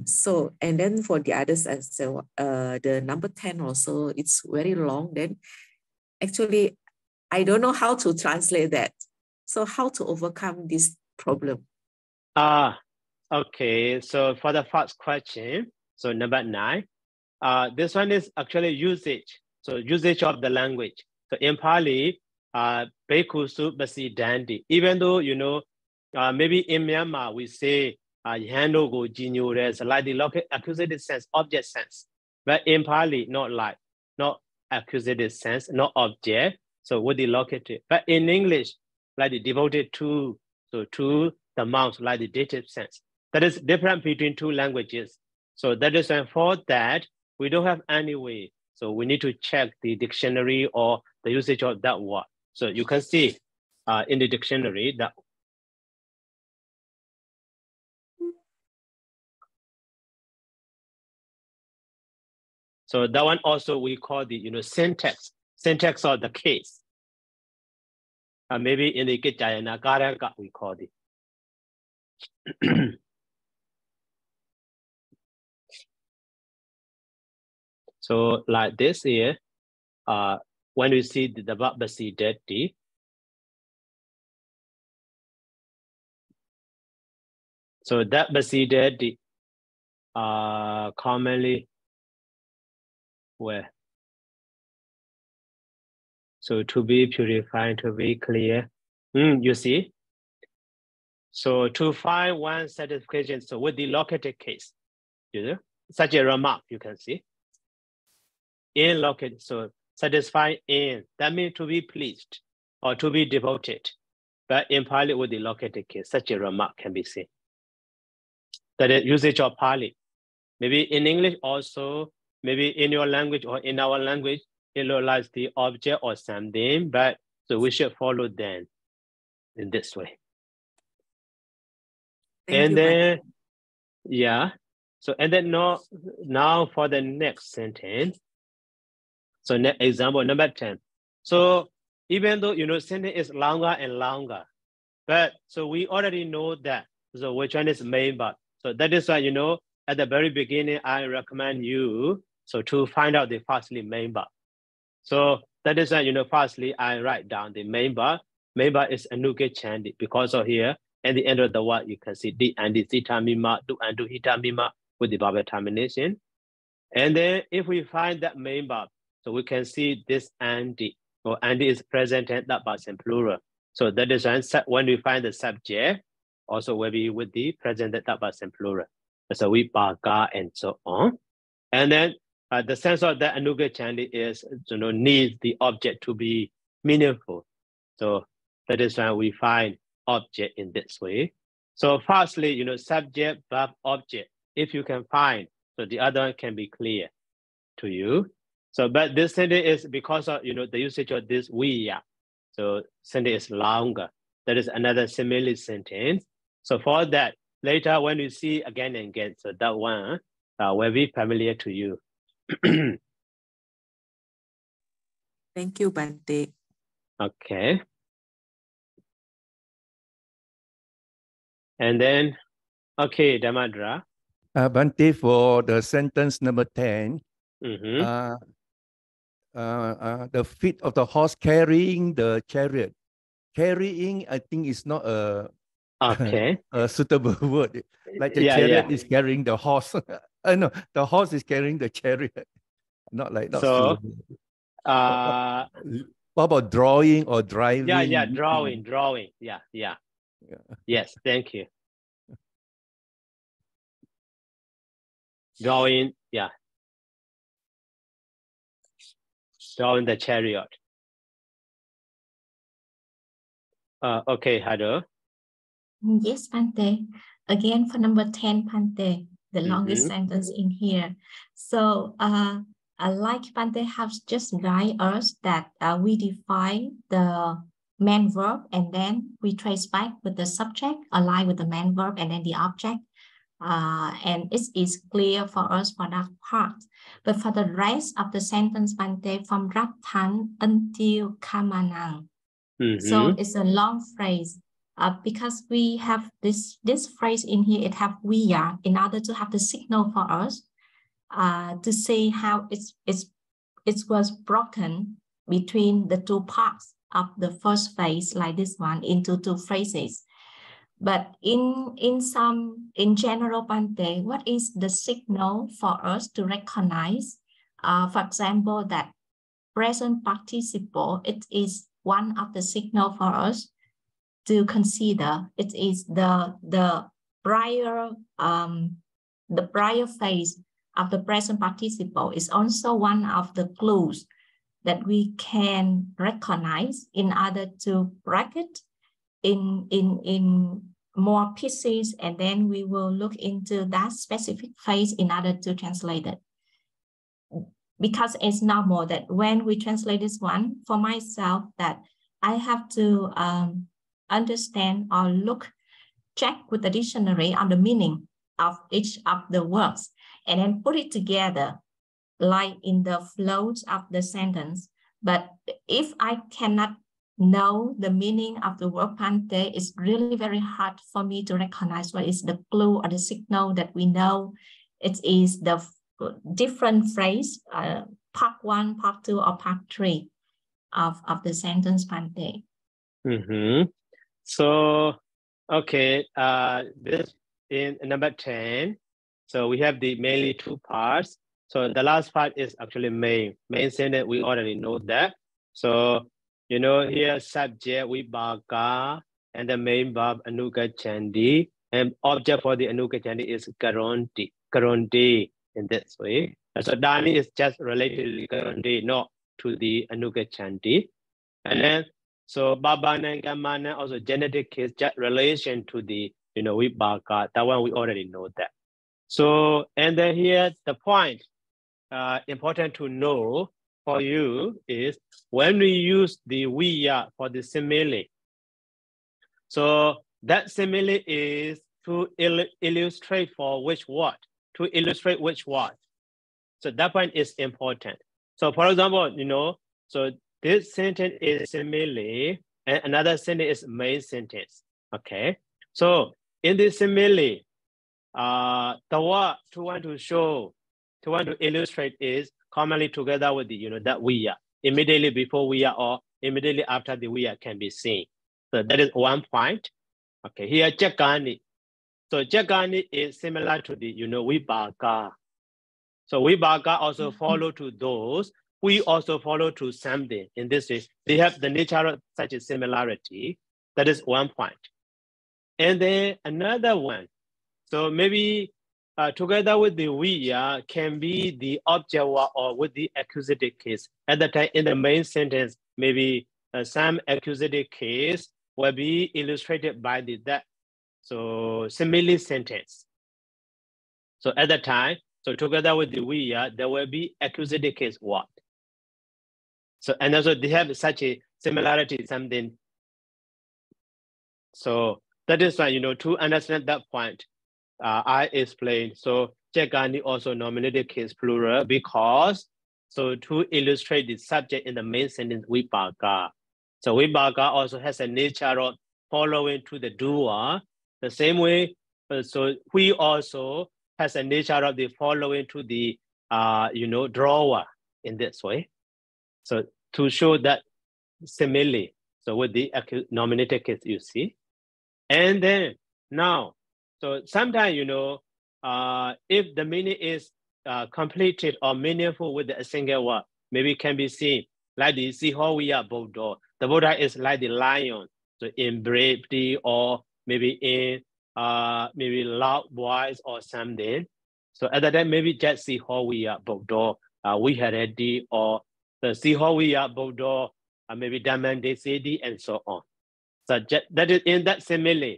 S2: So, and then for the others, so the number 10 also, it's very long. Then actually, I don't know how to translate that. So how to overcome this problem?
S1: Okay. So for the first question, so number 9, this one is actually usage. So usage of the language. So in Pali, Bekusu Basi Dandi. Even though, you know, maybe in Myanmar, we say, Yando go jinyo, like the accusative sense, object sense. But in Pali, not accusative sense, not object. So with the locative. But in English, like the devoted to, so to the mouth, like the dative sense. That is different between two languages. So that is for that, we don't have any way. So we need to check the dictionary or the usage of that word. So you can see in the dictionary that. So that one also we call the syntax of the case. Maybe in the Kijayana Karaka we call it. So like this here, when we see the Basi Detti, so that Basi Detti commonly where? So to be purified, to be clear. You see? So to find one satisfaction, so with the located case, such a remark you can see. In located, so satisfy in, that means to be pleased or to be devoted. but in Pali with the located case, such a remark can be seen. That is usage of Pali. Maybe in English also, maybe in your language or in our language, it looks like the object or something, but so we should follow them in this way.
S2: Thank
S1: then,
S2: you,
S1: yeah. So, and then now for the next sentence. So example number 10. So even though, sentence is longer and longer, but so we already know that, so which one is main verb. So that is why, at the very beginning, I recommend you, so to find out the firstly main verb. So that is why, firstly, I write down the main verb. Main verb is anuge chandi, because of here, at the end of the word, you can see di and the sita mima, do and do hita mima with the verb termination. And then if we find that main verb, so we can see this Andy, or Andy is present and that person plural. So that is when we find the subject, also will be with the present that person plural. So we baga and so on. And then the sense of that anuga chandi is, needs the object to be meaningful. So that is why we find object in this way. So firstly, subject, verb, object. If you can find, so the other one can be clear to you. So, but this sentence is because of, the usage of this we are. So sentence is longer. That is another similar sentence. So for that, later when you see again and again, so that one will be familiar to you.
S2: Thank you, Bante.
S1: Okay. And then, okay, Damadra.
S3: Bante, for the sentence number 10, the feet of the horse carrying the chariot. Carrying, I think, is not a suitable word. Like the chariot is carrying the horse. No, the horse is carrying the chariot. Not
S1: so.
S3: What about drawing or driving?
S1: Yeah, drawing. Yeah. Yes, thank you. Drawing, yeah. Drawing the chariot. Okay, Hado.
S4: Yes, Bante. Again, for number 10, Bante, the longest sentence in here. So, like Bante has just guided us that we define the main verb and then we trace back with the subject, align with the main verb and then the object. And it is clear for us for that part. But for the rest of the sentence, Bante, from Rattan until Kamanang. So it's a long phrase. Because we have this phrase in here, it have we are in order to have the signal for us to see how it was broken between the two parts of the first phrase, like this one, into two phrases. But in general, Bante, what is the signal for us to recognize? For example, that present participle, it is one of the signal for us to consider. It is the prior phase of the present participle is also one of the clues that we can recognize in order to bracket in more pieces, and then we will look into that specific phase in order to translate it. Because it's normal that when we translate this one, for myself, that I have to understand or check with the dictionary on the meaning of each of the words, and then put it together like in the flows of the sentence. But if I cannot know the meaning of the word Bante, it's really very hard for me to recognize what is the clue or the signal that we know it is the different phrase, part 1, part 2, or part 3 of the sentence Bante.
S1: So, okay, this in number 10. So we have the mainly two parts. So the last part is actually main sentence. We already know that. So, here subject we baga, and the main verb anuga chandi, and object for the anuga chandi is karonti in this way. So Dani is just related to karonti, not to the anuga chandi. And then So Babana and Gamana also genetic case relation to the Vibhaka. That one we already know that. So and then here the point important to know for you is when we use the Viya for the simile. So that simile is to illustrate for which word, to illustrate which word. So that point is important. So for example, so this sentence is simile and another sentence is main sentence. Okay. So in this simile, the word to want to illustrate is commonly together with the, that we are immediately before we are or immediately after the we are can be seen. So that is one point. Okay, here Jakani. So Jakani is similar to the, Vibhaka. So Vibhaka also follow to those. We also follow to something. In this case, they have the nature of such a similarity. That is one point. And then another one. So maybe together with the we can be the object or with the accusative case. At the time in the main sentence, maybe some accusative case will be illustrated by the that. So simile sentence. So at the time, so together with the we there will be accusative case what. So and also they have such a similarity something. So that is why to understand that point. I explained. So Jagani also nominated case plural because so to illustrate the subject in the main sentence Vibhaka. So Vibhaka also has a nature of following to the doer. The same way, so we also has a nature of the following to the drawer in this way. So to show that simile. So with the nominated case, you see, and then now. So sometimes, if the meaning is completed or meaningful with a single word, maybe it can be seen like the Sihowiya Buddha. The Buddha is like the lion, so in bravery or maybe in maybe loud voice or something. So at that time, maybe just Sihowiya Buddha, we had a or the Sihowiya Buddha, maybe Damande Sedi and so on. So that is in that simile.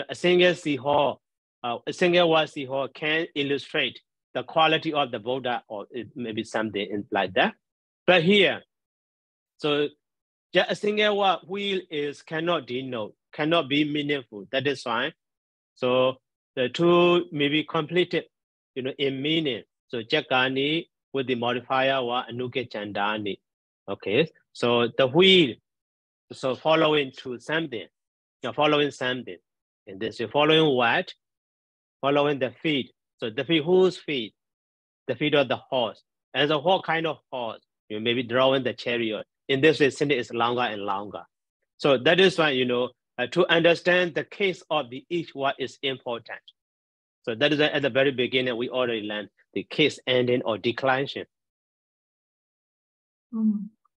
S1: A single Siho, a single word Siho can illustrate the quality of the Buddha or maybe something like that. But here, so just a single word wheel is cannot denote, cannot be meaningful. That is fine. So the two may be completed, in meaning. So Jakani with the modifier wa Anuke Chandani. Okay, so the wheel, so following to something. You're following something. And this you're following what? Following the feet. So the feet, whose feet? The feet of the horse. And so what kind of horse? You may be drawing the chariot. In this way, sentence is longer and longer. So that is why, to understand the case of the each word is important. So that is why at the very beginning, we already learned the case ending or declension.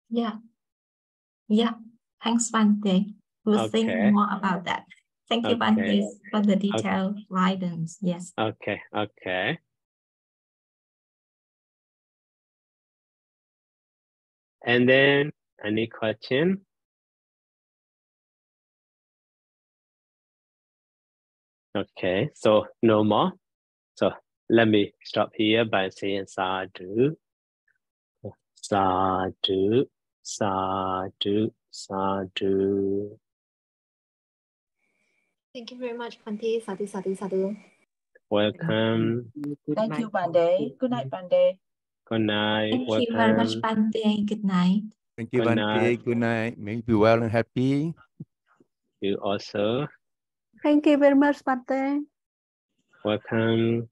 S4: Yeah. Yeah. Thanks, Bante. We'll think more about that. Thank you, Bante, for the detailed guidance. Yes.
S1: Okay. And then any question? Okay, so no more. So let me stop here by saying sadhu, sadhu, sadhu, sadhu.
S6: Thank you very much, Bante. Sadhu, sadhu, sadhu.
S1: Welcome.
S2: Thank you, Bante. Good night, Bante.
S1: Good night.
S4: Thank
S1: Welcome.
S4: you very much, Bante. Good night.
S3: Thank you, Bante. Good night. May you be well and happy.
S1: You also.
S5: Thank you very much, Bante.
S1: Welcome.